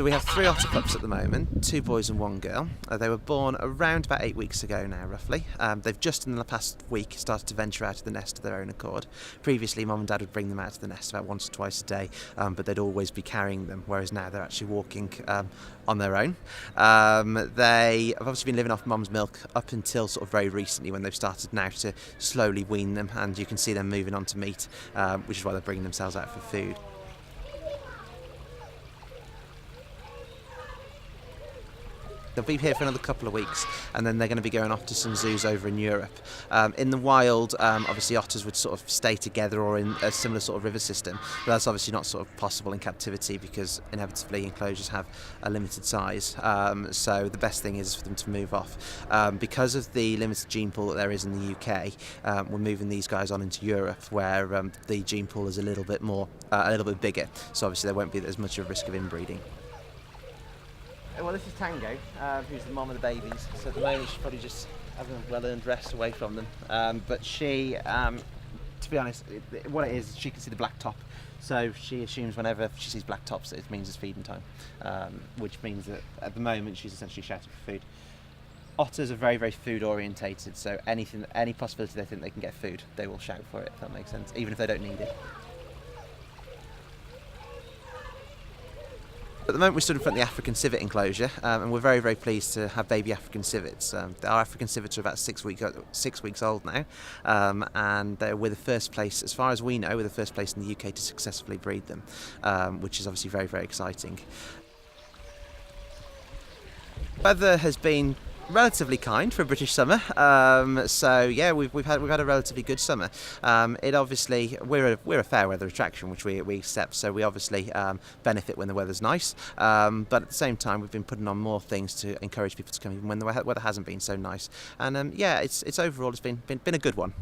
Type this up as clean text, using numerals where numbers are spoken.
So we have 3 otter pups at the moment, 2 boys and 1 girl. They were born around about 8 weeks ago now, roughly. They've just in the past week started to venture out of the nest of their own accord. Previously, Mum and Dad would bring them out of the nest about once or twice a day, but they'd always be carrying them, whereas now they're actually walking on their own. They have obviously been living off Mum's milk up until sort of very recently, when they've started now to slowly wean them, and you can see them moving on to meat, which is why they're bringing themselves out for food. They'll be here for another couple of weeks, and then they're going to be going off to some zoos over in Europe. In the wild, obviously otters would sort of stay together or in a similar sort of river system, but that's obviously not sort of possible in captivity because inevitably enclosures have a limited size. So the best thing is for them to move off. Because of the limited gene pool that there is in the UK, we're moving these guys on into Europe, where the gene pool is a little bit bigger. So obviously there won't be as much of a risk of inbreeding. Well, this is Tango, who's the mom of the babies. So at the moment she's probably just having a well-earned rest away from them. But she, to be honest, what it is, she can see the black top. So she assumes whenever she sees black tops, it means it's feeding time. Which means that at the moment she's essentially shouting for food. Otters are very, very food orientated. So any possibility they think they can get food, they will shout for it, if that makes sense, even if they don't need it. At the moment we're stood in front of the African civet enclosure, and we're very, very pleased to have baby African civets. Our African civets are about 6 weeks old now, and we're the first place, as far as we know, we're the first place in the UK to successfully breed them, which is obviously very, very exciting. Weather has been relatively kind for a British summer, so yeah, we've had a relatively good summer. It obviously, we're a fair weather attraction, which we accept, so we obviously benefit when the weather's nice, but at the same time we've been putting on more things to encourage people to come even when the weather hasn't been so nice, and yeah, it's overall it's been a good one.